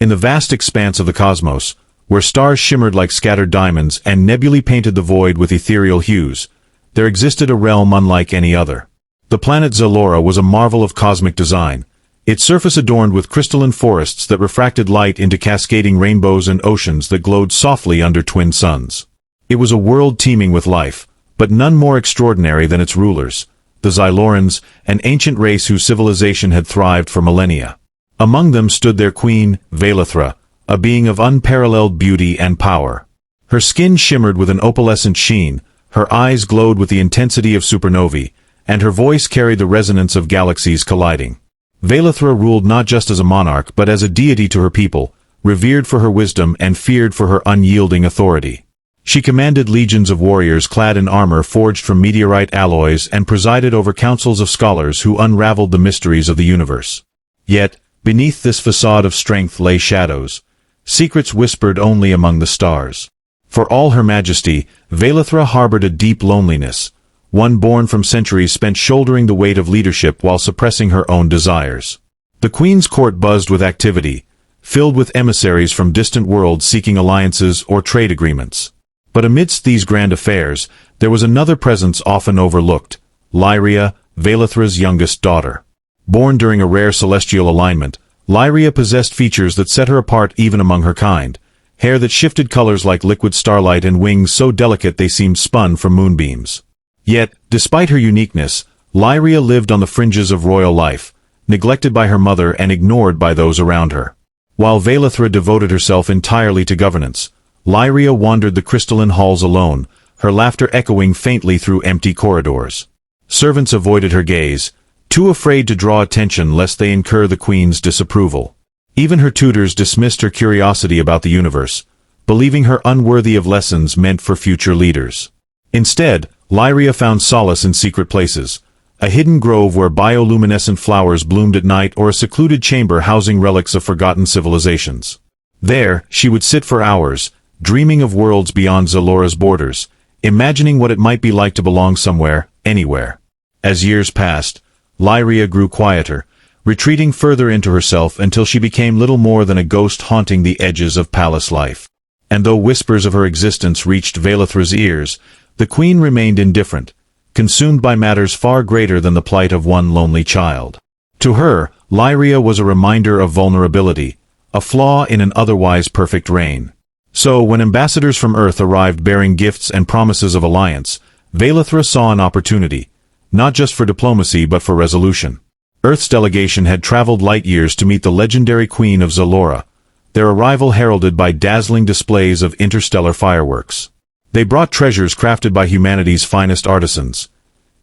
In the vast expanse of the cosmos, where stars shimmered like scattered diamonds and nebulae painted the void with ethereal hues, there existed a realm unlike any other. The planet Zalora was a marvel of cosmic design, its surface adorned with crystalline forests that refracted light into cascading rainbows and oceans that glowed softly under twin suns. It was a world teeming with life, but none more extraordinary than its rulers, the Zylorans, an ancient race whose civilization had thrived for millennia. Among them stood their queen, Velathra, a being of unparalleled beauty and power. Her skin shimmered with an opalescent sheen, her eyes glowed with the intensity of supernovae, and her voice carried the resonance of galaxies colliding. Velathra ruled not just as a monarch but as a deity to her people, revered for her wisdom and feared for her unyielding authority. She commanded legions of warriors clad in armor forged from meteorite alloys and presided over councils of scholars who unraveled the mysteries of the universe. Yet, beneath this facade of strength lay shadows, secrets whispered only among the stars. For all her majesty, Velathra harbored a deep loneliness, one born from centuries spent shouldering the weight of leadership while suppressing her own desires. The queen's court buzzed with activity, filled with emissaries from distant worlds seeking alliances or trade agreements. But amidst these grand affairs, there was another presence often overlooked, Lyria, Velathra's youngest daughter. Born during a rare celestial alignment, Lyria possessed features that set her apart even among her kind, hair that shifted colors like liquid starlight and wings so delicate they seemed spun from moonbeams. Yet, despite her uniqueness, Lyria lived on the fringes of royal life, neglected by her mother and ignored by those around her. While Velathra devoted herself entirely to governance, Lyria wandered the crystalline halls alone, her laughter echoing faintly through empty corridors. Servants avoided her gaze, too afraid to draw attention lest they incur the queen's disapproval. Even her tutors dismissed her curiosity about the universe, believing her unworthy of lessons meant for future leaders. Instead, Lyria found solace in secret places, a hidden grove where bioluminescent flowers bloomed at night or a secluded chamber housing relics of forgotten civilizations. There, she would sit for hours, dreaming of worlds beyond Zalora's borders, imagining what it might be like to belong somewhere, anywhere. As years passed, Lyria grew quieter, retreating further into herself until she became little more than a ghost haunting the edges of palace life. And though whispers of her existence reached Velathra's ears, the queen remained indifferent, consumed by matters far greater than the plight of one lonely child. To her, Lyria was a reminder of vulnerability, a flaw in an otherwise perfect reign. So, when ambassadors from Earth arrived bearing gifts and promises of alliance, Velathra saw an opportunity, not just for diplomacy but for resolution. Earth's delegation had traveled light years to meet the legendary Queen of Zalora, their arrival heralded by dazzling displays of interstellar fireworks. They brought treasures crafted by humanity's finest artisans,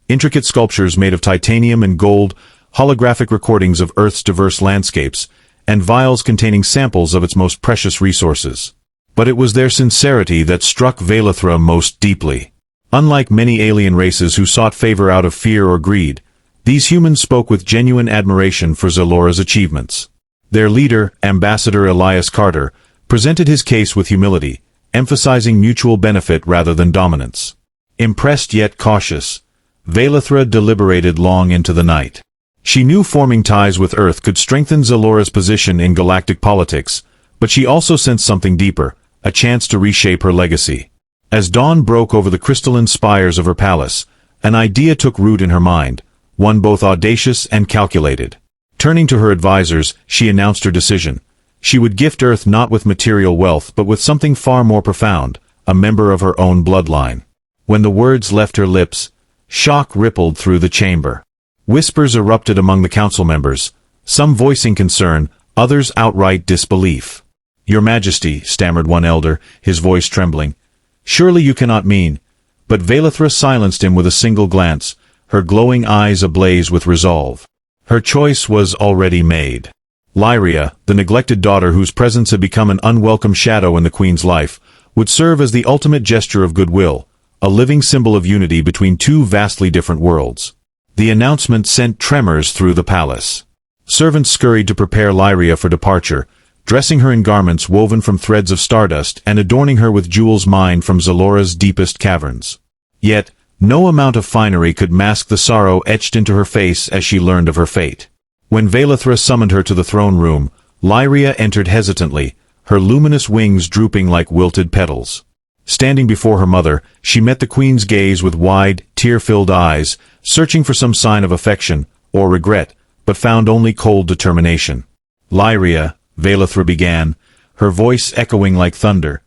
intricate sculptures made of titanium and gold, holographic recordings of Earth's diverse landscapes, and vials containing samples of its most precious resources. But it was their sincerity that struck Velathra most deeply. Unlike many alien races who sought favor out of fear or greed, these humans spoke with genuine admiration for Zalora's achievements. Their leader, Ambassador Elias Carter, presented his case with humility, emphasizing mutual benefit rather than dominance. Impressed yet cautious, Velathra deliberated long into the night. She knew forming ties with Earth could strengthen Zalora's position in galactic politics, but she also sensed something deeper, a chance to reshape her legacy. As dawn broke over the crystalline spires of her palace, an idea took root in her mind, one both audacious and calculated. Turning to her advisors, she announced her decision. She would gift Earth not with material wealth but with something far more profound, a member of her own bloodline. When the words left her lips, shock rippled through the chamber. Whispers erupted among the council members, some voicing concern, others outright disbelief. "Your Majesty," stammered one elder, his voice trembling, "surely you cannot mean—" But Velathra silenced him with a single glance, her glowing eyes ablaze with resolve. Her choice was already made. Lyria, the neglected daughter whose presence had become an unwelcome shadow in the queen's life, would serve as the ultimate gesture of goodwill, a living symbol of unity between two vastly different worlds. The announcement sent tremors through the palace. Servants scurried to prepare Lyria for departure, dressing her in garments woven from threads of stardust and adorning her with jewels mined from Zalora's deepest caverns. Yet, no amount of finery could mask the sorrow etched into her face as she learned of her fate. When Velathra summoned her to the throne room, Lyria entered hesitantly, her luminous wings drooping like wilted petals. Standing before her mother, she met the queen's gaze with wide, tear-filled eyes, searching for some sign of affection or regret, but found only cold determination. "Lyria," Velathra began, her voice echoing like thunder,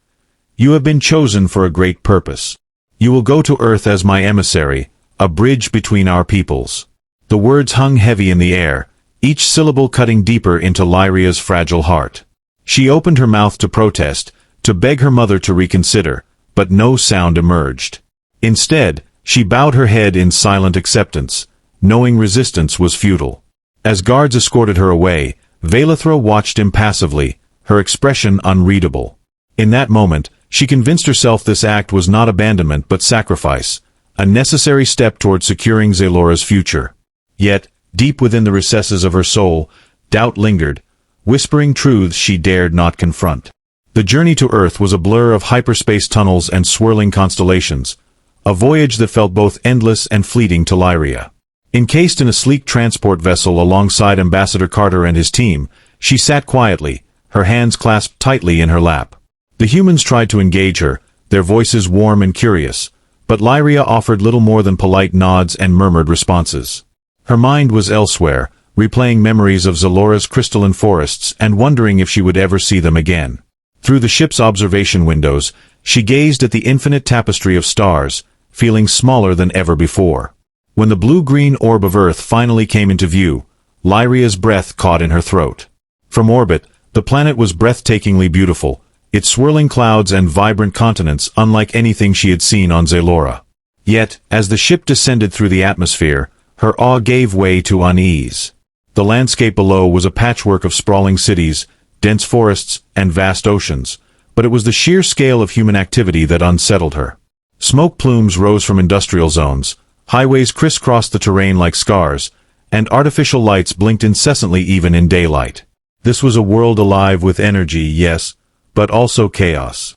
"you have been chosen for a great purpose. You will go to Earth as my emissary, a bridge between our peoples." The words hung heavy in the air, each syllable cutting deeper into Lyria's fragile heart. She opened her mouth to protest, to beg her mother to reconsider, but no sound emerged. Instead, she bowed her head in silent acceptance, knowing resistance was futile. As guards escorted her away, Velathra watched impassively, her expression unreadable. In that moment, she convinced herself this act was not abandonment but sacrifice, a necessary step toward securing Zalora's future. Yet, deep within the recesses of her soul, doubt lingered, whispering truths she dared not confront. The journey to Earth was a blur of hyperspace tunnels and swirling constellations, a voyage that felt both endless and fleeting to Lyria. Encased in a sleek transport vessel alongside Ambassador Carter and his team, she sat quietly, her hands clasped tightly in her lap. The humans tried to engage her, their voices warm and curious, but Lyria offered little more than polite nods and murmured responses. Her mind was elsewhere, replaying memories of Zalora's crystalline forests and wondering if she would ever see them again. Through the ship's observation windows, she gazed at the infinite tapestry of stars, feeling smaller than ever before. When the blue-green orb of Earth finally came into view, Lyria's breath caught in her throat. From orbit, the planet was breathtakingly beautiful, its swirling clouds and vibrant continents unlike anything she had seen on Zalora. Yet, as the ship descended through the atmosphere, her awe gave way to unease. The landscape below was a patchwork of sprawling cities, dense forests, and vast oceans, but it was the sheer scale of human activity that unsettled her. Smoke plumes rose from industrial zones, highways crisscrossed the terrain like scars, and artificial lights blinked incessantly even in daylight. This was a world alive with energy, yes, but also chaos.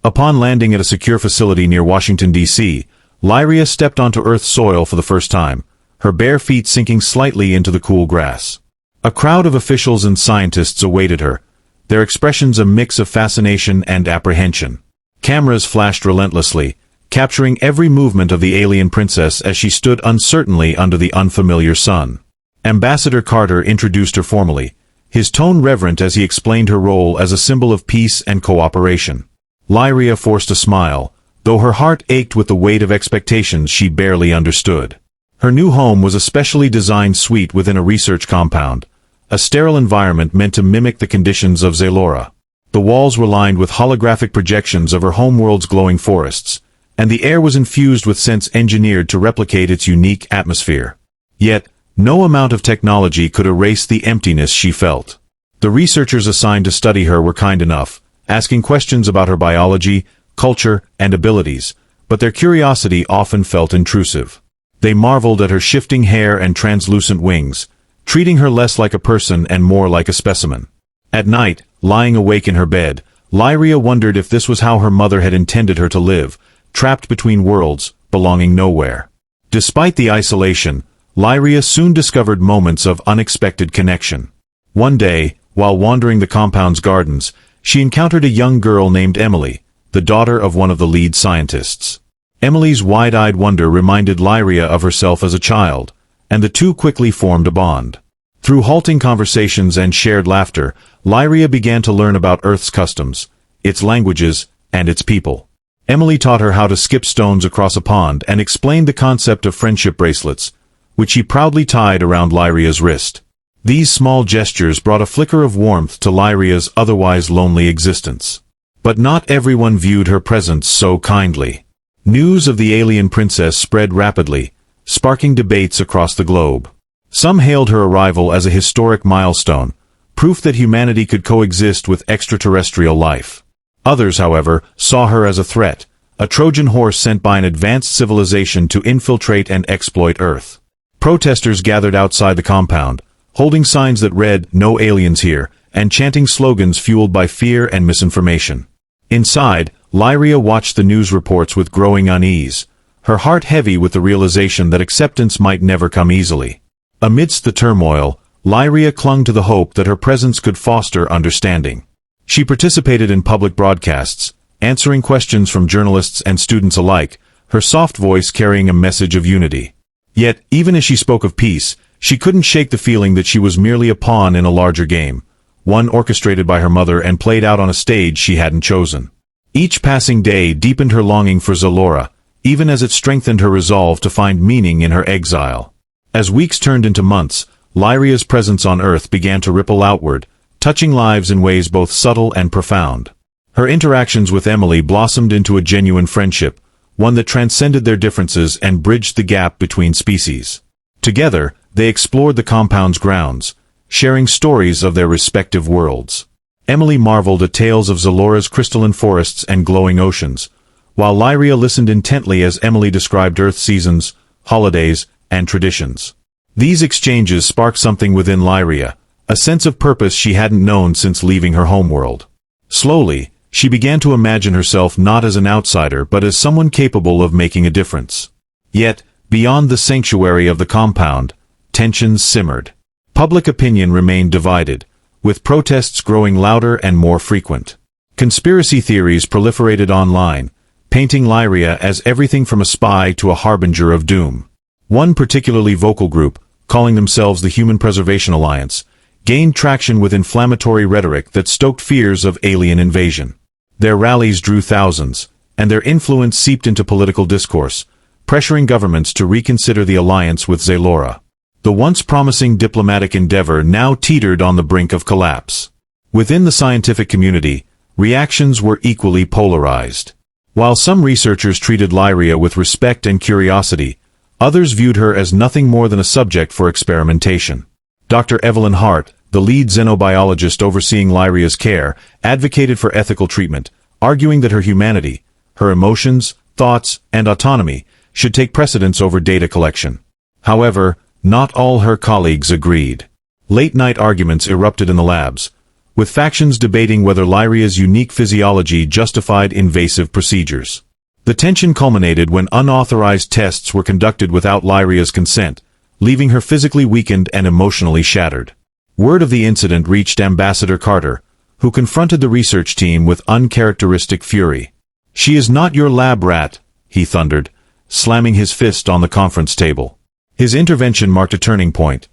Upon landing at a secure facility near Washington, D.C., Lyria stepped onto Earth's soil for the first time, her bare feet sinking slightly into the cool grass. A crowd of officials and scientists awaited her, their expressions a mix of fascination and apprehension. Cameras flashed relentlessly, capturing every movement of the alien princess as she stood uncertainly under the unfamiliar sun. Ambassador Carter introduced her formally, his tone reverent as he explained her role as a symbol of peace and cooperation. Lyria forced a smile, though her heart ached with the weight of expectations she barely understood. Her new home was a specially designed suite within a research compound, a sterile environment meant to mimic the conditions of Zalora. The walls were lined with holographic projections of her homeworld's glowing forests, and the air was infused with scents engineered to replicate its unique atmosphere. Yet, no amount of technology could erase the emptiness she felt. The researchers assigned to study her were kind enough, asking questions about her biology, culture, and abilities, but their curiosity often felt intrusive. They marveled at her shifting hair and translucent wings, treating her less like a person and more like a specimen. At night, lying awake in her bed, Lyria wondered if this was how her mother had intended her to live, trapped between worlds, belonging nowhere. Despite the isolation, Lyria soon discovered moments of unexpected connection. One day, while wandering the compound's gardens, she encountered a young girl named Emily, the daughter of one of the lead scientists. Emily's wide-eyed wonder reminded Lyria of herself as a child, and the two quickly formed a bond. Through halting conversations and shared laughter, Lyria began to learn about Earth's customs, its languages, and its people. Emily taught her how to skip stones across a pond and explained the concept of friendship bracelets, which she proudly tied around Lyria's wrist. These small gestures brought a flicker of warmth to Lyria's otherwise lonely existence. But not everyone viewed her presence so kindly. News of the alien princess spread rapidly, sparking debates across the globe. Some hailed her arrival as a historic milestone, proof that humanity could coexist with extraterrestrial life. Others, however, saw her as a threat, a Trojan horse sent by an advanced civilization to infiltrate and exploit Earth. Protesters gathered outside the compound, holding signs that read, "No aliens here," and chanting slogans fueled by fear and misinformation. Inside, Lyria watched the news reports with growing unease, her heart heavy with the realization that acceptance might never come easily. Amidst the turmoil, Lyria clung to the hope that her presence could foster understanding. She participated in public broadcasts, answering questions from journalists and students alike, her soft voice carrying a message of unity. Yet, even as she spoke of peace, she couldn't shake the feeling that she was merely a pawn in a larger game, one orchestrated by her mother and played out on a stage she hadn't chosen. Each passing day deepened her longing for Zalora, even as it strengthened her resolve to find meaning in her exile. As weeks turned into months, Lyria's presence on Earth began to ripple outward, touching lives in ways both subtle and profound. Her interactions with Emily blossomed into a genuine friendship, one that transcended their differences and bridged the gap between species. Together, they explored the compound's grounds, sharing stories of their respective worlds. Emily marveled at tales of Zalora's crystalline forests and glowing oceans, while Lyria listened intently as Emily described Earth's seasons, holidays, and traditions. These exchanges sparked something within Lyria, a sense of purpose she hadn't known since leaving her homeworld. Slowly, she began to imagine herself not as an outsider but as someone capable of making a difference. Yet, beyond the sanctuary of the compound, tensions simmered. Public opinion remained divided, with protests growing louder and more frequent. Conspiracy theories proliferated online, painting Lyria as everything from a spy to a harbinger of doom. One particularly vocal group, calling themselves the Human Preservation Alliance, gained traction with inflammatory rhetoric that stoked fears of alien invasion. Their rallies drew thousands, and their influence seeped into political discourse, pressuring governments to reconsider the alliance with Zalora. The once promising diplomatic endeavor now teetered on the brink of collapse. Within the scientific community, reactions were equally polarized. While some researchers treated Lyria with respect and curiosity, others viewed her as nothing more than a subject for experimentation. Dr. Evelyn Hart, the lead xenobiologist overseeing Lyria's care, advocated for ethical treatment, arguing that her humanity, her emotions, thoughts, and autonomy should take precedence over data collection. However, not all her colleagues agreed. Late-night arguments erupted in the labs, with factions debating whether Lyria's unique physiology justified invasive procedures. The tension culminated when unauthorized tests were conducted without Lyria's consent, leaving her physically weakened and emotionally shattered. Word of the incident reached Ambassador Carter, who confronted the research team with uncharacteristic fury. "She is not your lab rat," he thundered, slamming his fist on the conference table. His intervention marked a turning point.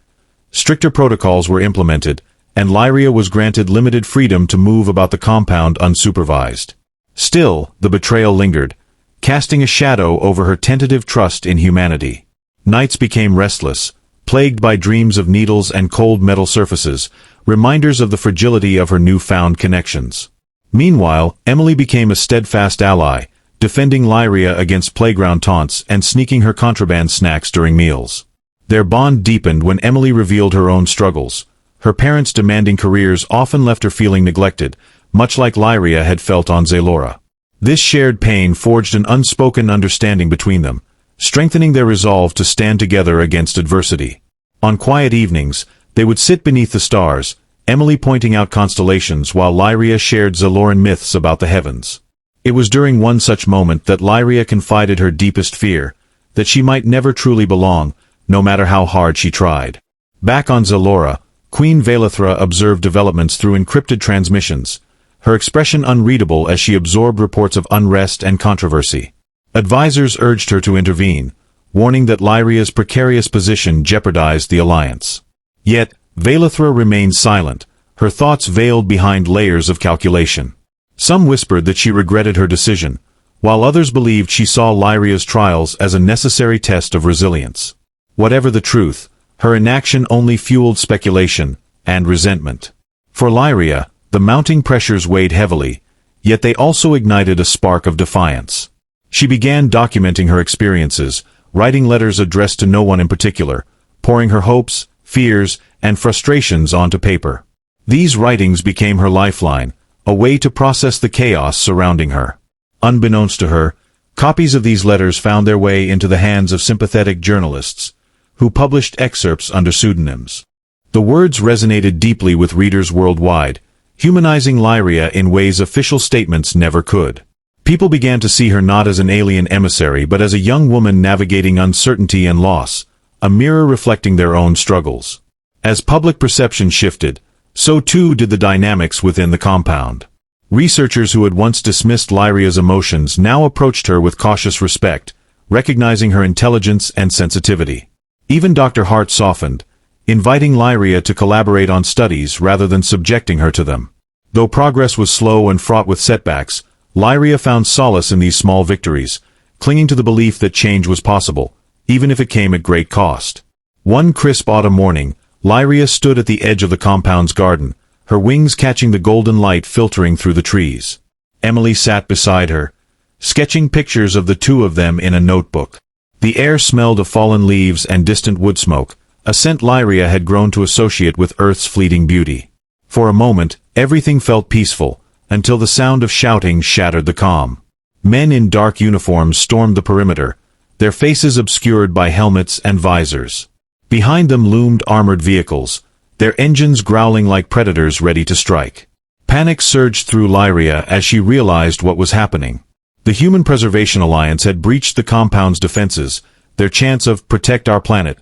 Stricter protocols were implemented, and Lyria was granted limited freedom to move about the compound unsupervised. Still, the betrayal lingered, casting a shadow over her tentative trust in humanity. Nights became restless, plagued by dreams of needles and cold metal surfaces, reminders of the fragility of her newfound connections. Meanwhile, Emily became a steadfast ally, defending Lyria against playground taunts and sneaking her contraband snacks during meals. Their bond deepened when Emily revealed her own struggles. Her parents' demanding careers often left her feeling neglected, much like Lyria had felt on Zalora. This shared pain forged an unspoken understanding between them, strengthening their resolve to stand together against adversity. On quiet evenings, they would sit beneath the stars, Emily pointing out constellations while Lyria shared Zaloran myths about the heavens. It was during one such moment that Lyria confided her deepest fear, that she might never truly belong, no matter how hard she tried. Back on Zalora, Queen Velithra observed developments through encrypted transmissions, her expression unreadable as she absorbed reports of unrest and controversy. Advisors urged her to intervene, warning that Lyria's precarious position jeopardized the alliance. Yet, Velithra remained silent, her thoughts veiled behind layers of calculation. Some whispered that she regretted her decision, while others believed she saw Lyria's trials as a necessary test of resilience. Whatever the truth, her inaction only fueled speculation and resentment. For Lyria, the mounting pressures weighed heavily, yet they also ignited a spark of defiance. She began documenting her experiences, writing letters addressed to no one in particular, pouring her hopes, fears, and frustrations onto paper. These writings became her lifeline, a way to process the chaos surrounding her. Unbeknownst to her, copies of these letters found their way into the hands of sympathetic journalists, who published excerpts under pseudonyms. The words resonated deeply with readers worldwide, humanizing Lyria in ways official statements never could. People began to see her not as an alien emissary but as a young woman navigating uncertainty and loss, a mirror reflecting their own struggles. As public perception shifted, so too did the dynamics within the compound. Researchers who had once dismissed Lyria's emotions now approached her with cautious respect, recognizing her intelligence and sensitivity. Even Dr. Hart softened, inviting Lyria to collaborate on studies rather than subjecting her to them. Though progress was slow and fraught with setbacks, Lyria found solace in these small victories, clinging to the belief that change was possible, even if it came at great cost. One crisp autumn morning, Lyria stood at the edge of the compound's garden, her wings catching the golden light filtering through the trees. Emily sat beside her, sketching pictures of the two of them in a notebook. The air smelled of fallen leaves and distant wood smoke, a scent Lyria had grown to associate with Earth's fleeting beauty. For a moment, everything felt peaceful, until the sound of shouting shattered the calm. Men in dark uniforms stormed the perimeter, their faces obscured by helmets and visors. Behind them loomed armored vehicles, their engines growling like predators ready to strike. Panic surged through Lyria as she realized what was happening. The Human Preservation Alliance had breached the compound's defenses, their chants of "protect our planet"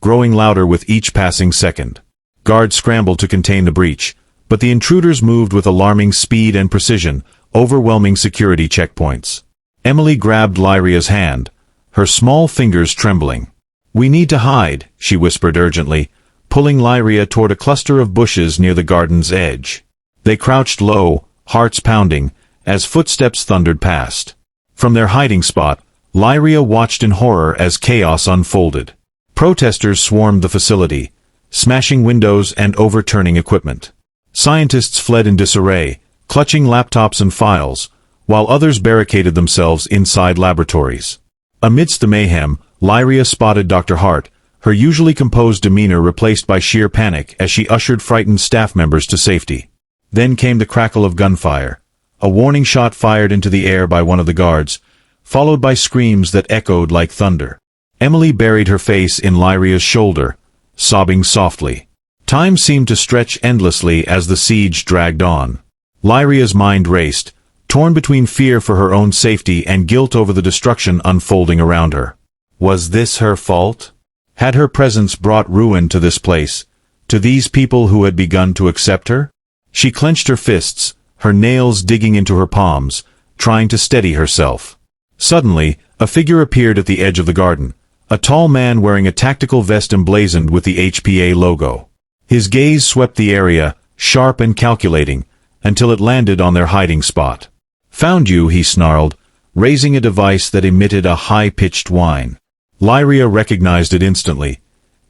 growing louder with each passing second. Guards scrambled to contain the breach, but the intruders moved with alarming speed and precision, overwhelming security checkpoints. Emily grabbed Lyria's hand, her small fingers trembling. "We need to hide," she whispered urgently, pulling Lyria toward a cluster of bushes near the garden's edge. They crouched low, hearts pounding, as footsteps thundered past. From their hiding spot, Lyria watched in horror as chaos unfolded. Protesters swarmed the facility, smashing windows and overturning equipment. Scientists fled in disarray, clutching laptops and files, while others barricaded themselves inside laboratories. Amidst the mayhem, Lyria spotted Dr. Hart, her usually composed demeanor replaced by sheer panic as she ushered frightened staff members to safety. Then came the crackle of gunfire, a warning shot fired into the air by one of the guards, followed by screams that echoed like thunder. Emily buried her face in Lyria's shoulder, sobbing softly. Time seemed to stretch endlessly as the siege dragged on. Lyria's mind raced, torn between fear for her own safety and guilt over the destruction unfolding around her. Was this her fault? Had her presence brought ruin to this place, to these people who had begun to accept her? She clenched her fists, her nails digging into her palms, trying to steady herself. Suddenly, a figure appeared at the edge of the garden, a tall man wearing a tactical vest emblazoned with the HPA logo. His gaze swept the area, sharp and calculating, until it landed on their hiding spot. "Found you," he snarled, raising a device that emitted a high-pitched whine. Lyria recognized it instantly.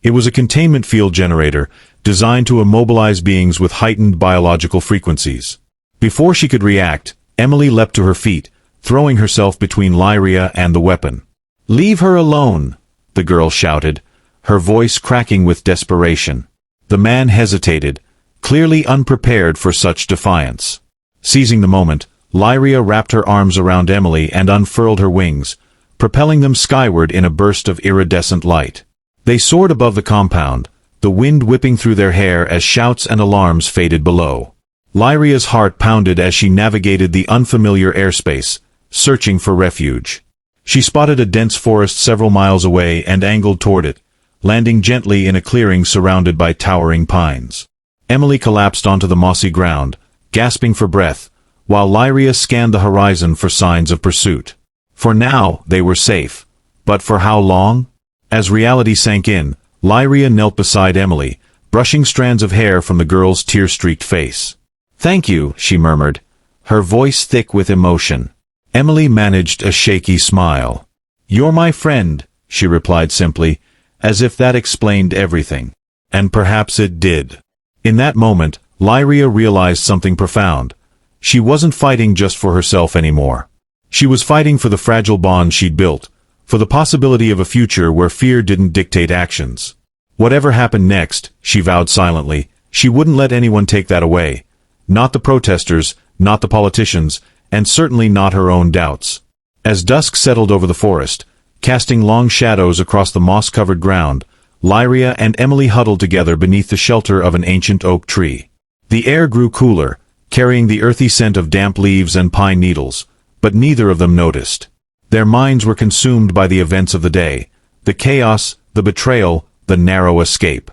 It was a containment field generator, designed to immobilize beings with heightened biological frequencies. Before she could react, Emily leapt to her feet, throwing herself between Lyria and the weapon. "Leave her alone," the girl shouted, her voice cracking with desperation. The man hesitated, clearly unprepared for such defiance. Seizing the moment, Lyria wrapped her arms around Emily and unfurled her wings, propelling them skyward in a burst of iridescent light. They soared above the compound, the wind whipping through their hair as shouts and alarms faded below. Lyria's heart pounded as she navigated the unfamiliar airspace, searching for refuge. She spotted a dense forest several miles away and angled toward it, landing gently in a clearing surrounded by towering pines. Emily collapsed onto the mossy ground, gasping for breath, while Lyria scanned the horizon for signs of pursuit. For now, they were safe. But for how long? As reality sank in, Lyria knelt beside Emily, brushing strands of hair from the girl's tear-streaked face. "Thank you," she murmured, her voice thick with emotion. Emily managed a shaky smile. "You're my friend," she replied simply, as if that explained everything. And perhaps it did. In that moment, Lyria realized something profound. She wasn't fighting just for herself anymore. She was fighting for the fragile bond she'd built, for the possibility of a future where fear didn't dictate actions. Whatever happened next, she vowed silently, she wouldn't let anyone take that away. Not the protesters, not the politicians, and certainly not her own doubts. As dusk settled over the forest, casting long shadows across the moss-covered ground, Lyria and Emily huddled together beneath the shelter of an ancient oak tree. The air grew cooler, carrying the earthy scent of damp leaves and pine needles, but neither of them noticed. Their minds were consumed by the events of the day, the chaos, the betrayal, the narrow escape.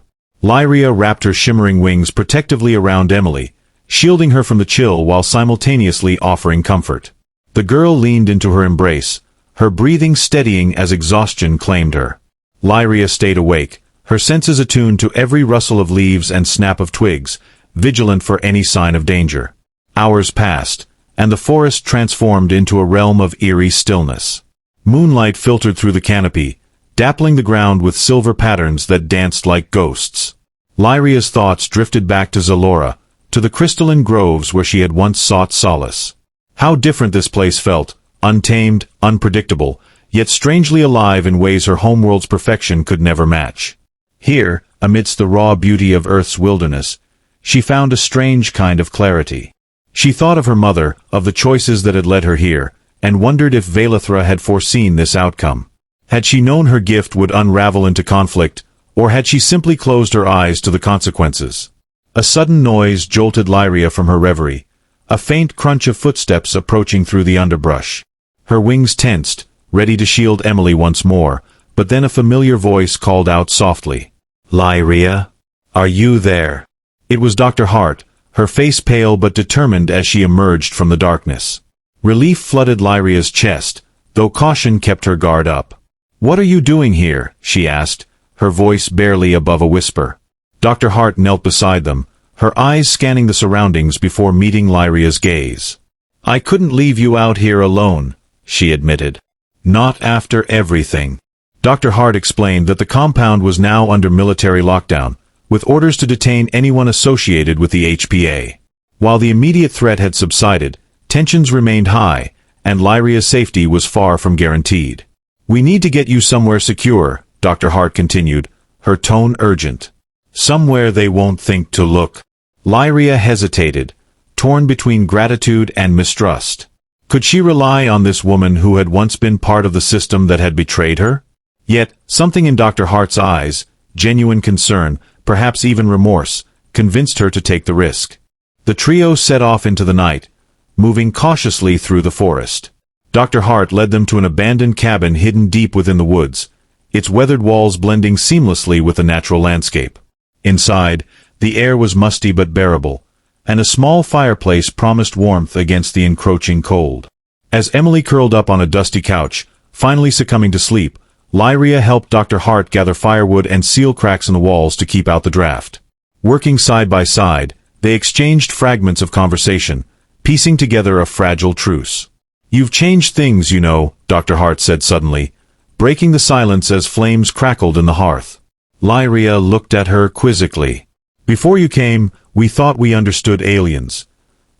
Lyria wrapped her shimmering wings protectively around Emily, shielding her from the chill while simultaneously offering comfort. The girl leaned into her embrace, her breathing steadying as exhaustion claimed her. Lyria stayed awake, her senses attuned to every rustle of leaves and snap of twigs, vigilant for any sign of danger. Hours passed, and the forest transformed into a realm of eerie stillness. Moonlight filtered through the canopy, dappling the ground with silver patterns that danced like ghosts. Lyria's thoughts drifted back to Zalora, to the crystalline groves where she had once sought solace. How different this place felt, untamed, unpredictable, yet strangely alive in ways her homeworld's perfection could never match. Here, amidst the raw beauty of Earth's wilderness, she found a strange kind of clarity. She thought of her mother, of the choices that had led her here, and wondered if Vaelithra had foreseen this outcome. Had she known her gift would unravel into conflict, or had she simply closed her eyes to the consequences? A sudden noise jolted Lyria from her reverie, a faint crunch of footsteps approaching through the underbrush. Her wings tensed, ready to shield Emily once more, but then a familiar voice called out softly. "Lyria? Are you there?" It was Dr. Hart, her face pale but determined as she emerged from the darkness. Relief flooded Lyria's chest, though caution kept her guard up. "What are you doing here?" she asked, her voice barely above a whisper. Dr. Hart knelt beside them, her eyes scanning the surroundings before meeting Lyria's gaze. "I couldn't leave you out here alone," she admitted. "Not after everything." Dr. Hart explained that the compound was now under military lockdown, with orders to detain anyone associated with the HPA. While the immediate threat had subsided, tensions remained high, and Lyria's safety was far from guaranteed. "We need to get you somewhere secure," Dr. Hart continued, her tone urgent. "Somewhere they won't think to look." Lyria hesitated, torn between gratitude and mistrust. Could she rely on this woman who had once been part of the system that had betrayed her? Yet, something in Dr. Hart's eyes, genuine concern, perhaps even remorse, convinced her to take the risk. The trio set off into the night, moving cautiously through the forest. Dr. Hart led them to an abandoned cabin hidden deep within the woods, its weathered walls blending seamlessly with the natural landscape. Inside, the air was musty but bearable, and a small fireplace promised warmth against the encroaching cold. As Emily curled up on a dusty couch, finally succumbing to sleep, Lyria helped Dr. Hart gather firewood and seal cracks in the walls to keep out the draft. Working side by side, they exchanged fragments of conversation, piecing together a fragile truce. "You've changed things, you know," Dr. Hart said suddenly, breaking the silence as flames crackled in the hearth. Lyria looked at her quizzically. "Before you came, we thought we understood aliens.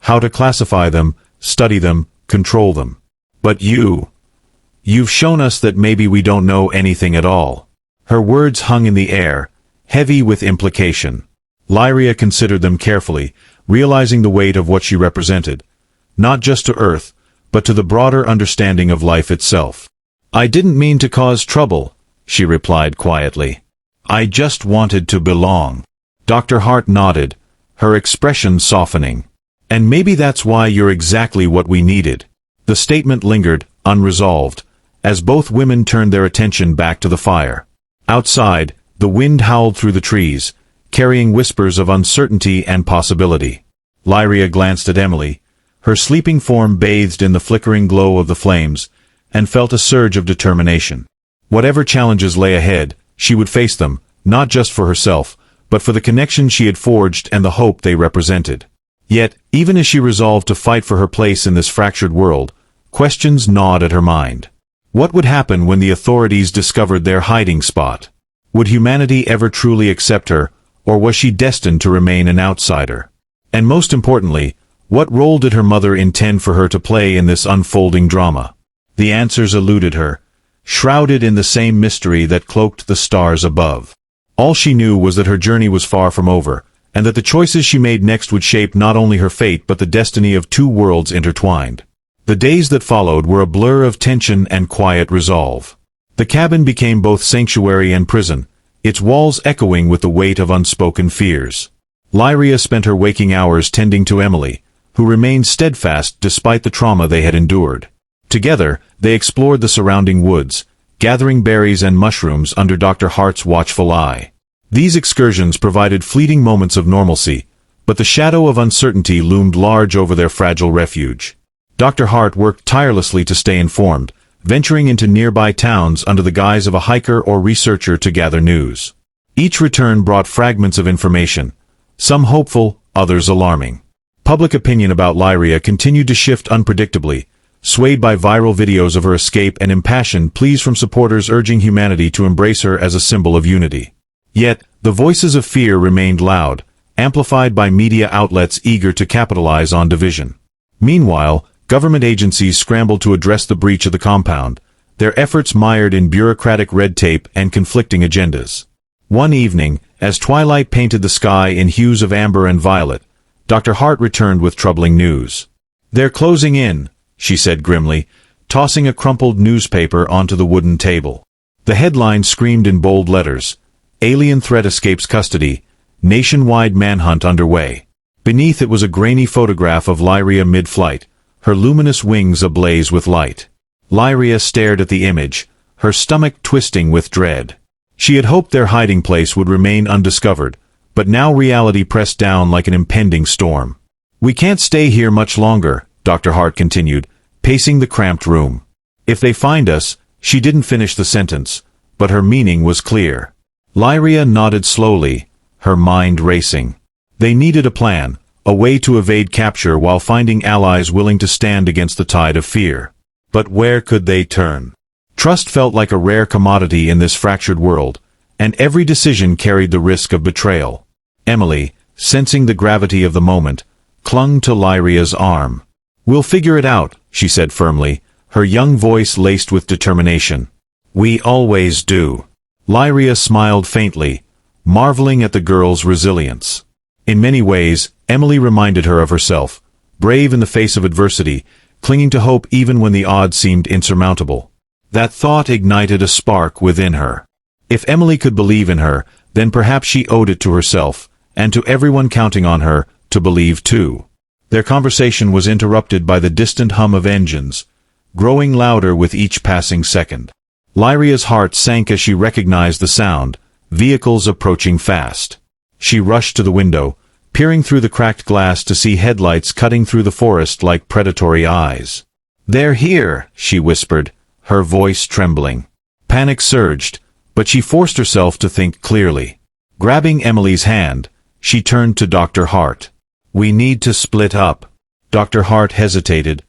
How to classify them, study them, control them. But you've shown us that maybe we don't know anything at all." Her words hung in the air, heavy with implication. Lyria considered them carefully, realizing the weight of what she represented, not just to Earth, but to the broader understanding of life itself. "I didn't mean to cause trouble," she replied quietly. "I just wanted to belong." Dr. Hart nodded, her expression softening. "And maybe that's why you're exactly what we needed." The statement lingered, unresolved, as both women turned their attention back to the fire. Outside, the wind howled through the trees, carrying whispers of uncertainty and possibility. Lyria glanced at Emily, her sleeping form bathed in the flickering glow of the flames, and felt a surge of determination. Whatever challenges lay ahead, she would face them, not just for herself, but for the connection she had forged and the hope they represented. Yet, even as she resolved to fight for her place in this fractured world, questions gnawed at her mind. What would happen when the authorities discovered their hiding spot? Would humanity ever truly accept her, or was she destined to remain an outsider? And most importantly, what role did her mother intend for her to play in this unfolding drama? The answers eluded her, shrouded in the same mystery that cloaked the stars above. All she knew was that her journey was far from over, and that the choices she made next would shape not only her fate but the destiny of two worlds intertwined. The days that followed were a blur of tension and quiet resolve. The cabin became both sanctuary and prison, its walls echoing with the weight of unspoken fears. Lyria spent her waking hours tending to Emily, who remained steadfast despite the trauma they had endured. Together, they explored the surrounding woods, gathering berries and mushrooms under Dr. Hart's watchful eye. These excursions provided fleeting moments of normalcy, but the shadow of uncertainty loomed large over their fragile refuge. Dr. Hart worked tirelessly to stay informed, venturing into nearby towns under the guise of a hiker or researcher to gather news. Each return brought fragments of information, some hopeful, others alarming. Public opinion about Lyria continued to shift unpredictably, swayed by viral videos of her escape and impassioned pleas from supporters urging humanity to embrace her as a symbol of unity. Yet, the voices of fear remained loud, amplified by media outlets eager to capitalize on division. Meanwhile, government agencies scrambled to address the breach of the compound, their efforts mired in bureaucratic red tape and conflicting agendas. One evening, as twilight painted the sky in hues of amber and violet, Dr. Hart returned with troubling news. "They're closing in," she said grimly, tossing a crumpled newspaper onto the wooden table. The headline screamed in bold letters, "Alien Threat Escapes Custody, Nationwide Manhunt Underway." Beneath it was a grainy photograph of Lyria mid-flight, her luminous wings ablaze with light. Lyria stared at the image, her stomach twisting with dread. She had hoped their hiding place would remain undiscovered, but now reality pressed down like an impending storm. "We can't stay here much longer," Dr. Hart continued, pacing the cramped room. "If they find us," she didn't finish the sentence, but her meaning was clear. Lyria nodded slowly, her mind racing. They needed a plan, a way to evade capture while finding allies willing to stand against the tide of fear. But where could they turn? Trust felt like a rare commodity in this fractured world, and every decision carried the risk of betrayal. Emily, sensing the gravity of the moment, clung to Lyria's arm. "We'll figure it out," she said firmly, her young voice laced with determination. "We always do." Lyria smiled faintly, marveling at the girl's resilience. In many ways, Emily reminded her of herself, brave in the face of adversity, clinging to hope even when the odds seemed insurmountable. That thought ignited a spark within her. If Emily could believe in her, then perhaps she owed it to herself, and to everyone counting on her, to believe too. Their conversation was interrupted by the distant hum of engines, growing louder with each passing second. Lyria's heart sank as she recognized the sound, vehicles approaching fast. She rushed to the window, peering through the cracked glass to see headlights cutting through the forest like predatory eyes. "They're here," she whispered, her voice trembling. Panic surged, but she forced herself to think clearly. Grabbing Emily's hand, she turned to Dr. Hart. "We need to split up." Dr. Hart hesitated,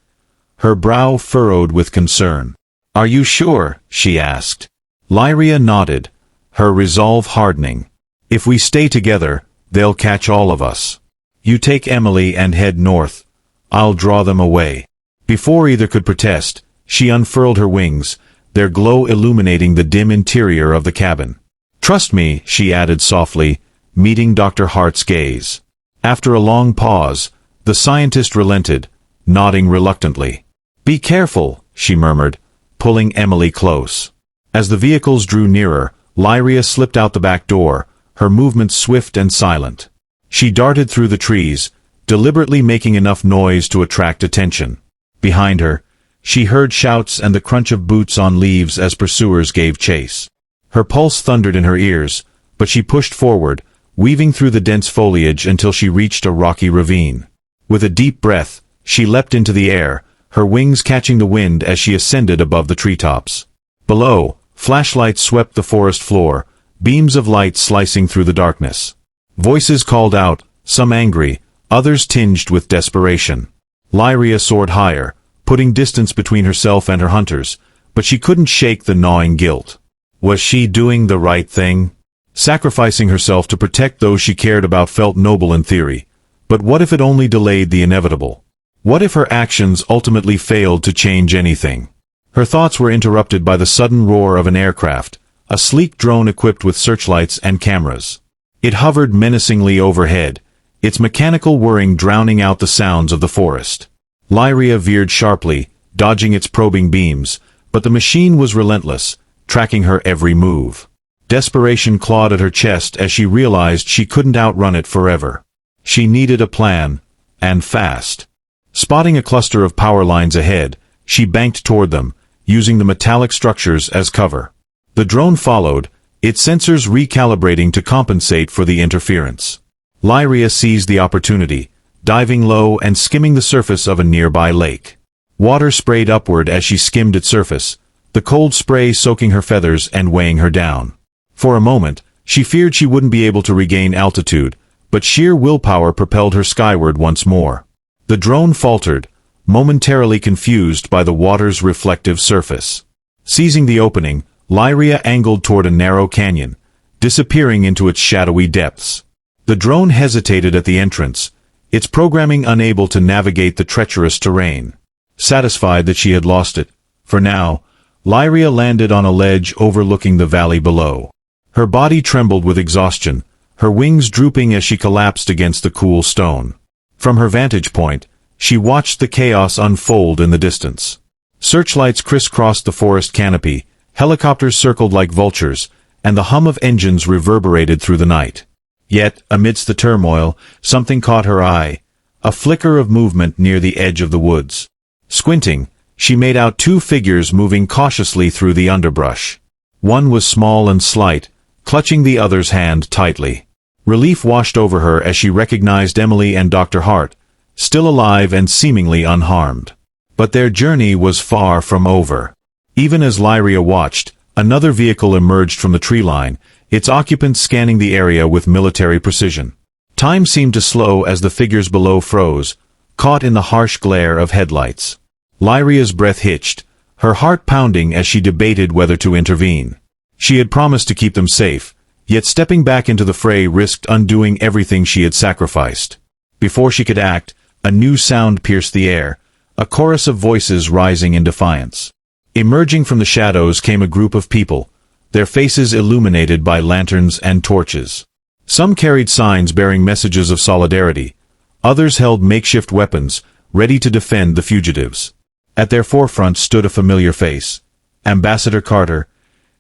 her brow furrowed with concern. "Are you sure?" she asked. Lyria nodded, her resolve hardening. "If we stay together, they'll catch all of us. You take Emily and head north. I'll draw them away." Before either could protest, she unfurled her wings, their glow illuminating the dim interior of the cabin. "Trust me," she added softly, meeting Dr. Hart's gaze. After a long pause, the scientist relented, nodding reluctantly. "Be careful," she murmured, pulling Emily close. As the vehicles drew nearer, Lyria slipped out the back door, her movements swift and silent. She darted through the trees, deliberately making enough noise to attract attention. Behind her, she heard shouts and the crunch of boots on leaves as pursuers gave chase. Her pulse thundered in her ears, but she pushed forward, weaving through the dense foliage until she reached a rocky ravine. With a deep breath, she leapt into the air, her wings catching the wind as she ascended above the treetops. Below, flashlights swept the forest floor, beams of light slicing through the darkness. Voices called out, some angry, others tinged with desperation. Lyria soared higher, putting distance between herself and her hunters, but she couldn't shake the gnawing guilt. Was she doing the right thing? Sacrificing herself to protect those she cared about felt noble in theory, but what if it only delayed the inevitable? What if her actions ultimately failed to change anything? Her thoughts were interrupted by the sudden roar of an aircraft, a sleek drone equipped with searchlights and cameras. It hovered menacingly overhead, its mechanical whirring drowning out the sounds of the forest. Lyria veered sharply, dodging its probing beams, but the machine was relentless, tracking her every move. Desperation clawed at her chest as she realized she couldn't outrun it forever. She needed a plan, and fast. Spotting a cluster of power lines ahead, she banked toward them, using the metallic structures as cover. The drone followed, its sensors recalibrating to compensate for the interference. Lyria seized the opportunity, diving low and skimming the surface of a nearby lake. Water sprayed upward as she skimmed its surface, the cold spray soaking her feathers and weighing her down. For a moment, she feared she wouldn't be able to regain altitude, but sheer willpower propelled her skyward once more. The drone faltered, momentarily confused by the water's reflective surface. Seizing the opening, Lyria angled toward a narrow canyon, disappearing into its shadowy depths. The drone hesitated at the entrance, its programming unable to navigate the treacherous terrain. Satisfied that she had lost it, for now, Lyria landed on a ledge overlooking the valley below. Her body trembled with exhaustion, her wings drooping as she collapsed against the cool stone. From her vantage point, she watched the chaos unfold in the distance. Searchlights crisscrossed the forest canopy, helicopters circled like vultures, and the hum of engines reverberated through the night. Yet, amidst the turmoil, something caught her eye, a flicker of movement near the edge of the woods. Squinting, she made out two figures moving cautiously through the underbrush. One was small and slight, clutching the other's hand tightly. Relief washed over her as she recognized Emily and Dr. Hart, still alive and seemingly unharmed. But their journey was far from over. Even as Lyria watched, another vehicle emerged from the tree line, its occupants scanning the area with military precision. Time seemed to slow as the figures below froze, caught in the harsh glare of headlights. Lyria's breath hitched, her heart pounding as she debated whether to intervene. She had promised to keep them safe, yet stepping back into the fray risked undoing everything she had sacrificed. Before she could act, a new sound pierced the air, a chorus of voices rising in defiance. Emerging from the shadows came a group of people, their faces illuminated by lanterns and torches. Some carried signs bearing messages of solidarity, others held makeshift weapons, ready to defend the fugitives. At their forefront stood a familiar face, Ambassador Carter,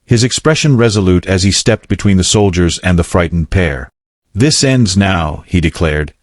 his expression resolute as he stepped between the soldiers and the frightened pair. "This ends now," he declared,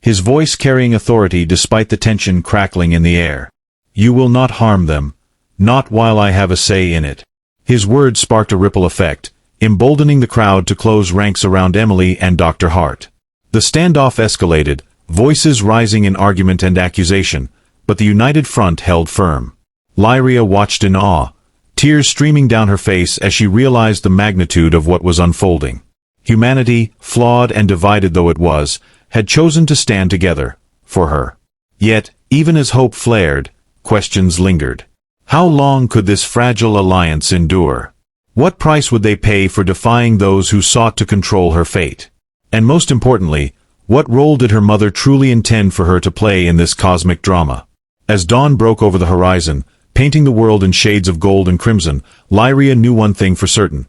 his voice carrying authority despite the tension crackling in the air. "You will not harm them, not while I have a say in it." His words sparked a ripple effect, emboldening the crowd to close ranks around Emily and Dr. Hart. The standoff escalated, voices rising in argument and accusation, but the united front held firm. Lyria watched in awe, tears streaming down her face as she realized the magnitude of what was unfolding. Humanity, flawed and divided though it was, had chosen to stand together, for her. Yet, even as hope flared, questions lingered. How long could this fragile alliance endure? What price would they pay for defying those who sought to control her fate? And most importantly, what role did her mother truly intend for her to play in this cosmic drama? As dawn broke over the horizon, painting the world in shades of gold and crimson, Lyria knew one thing for certain.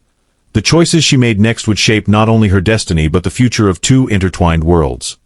The choices she made next would shape not only her destiny but the future of two intertwined worlds.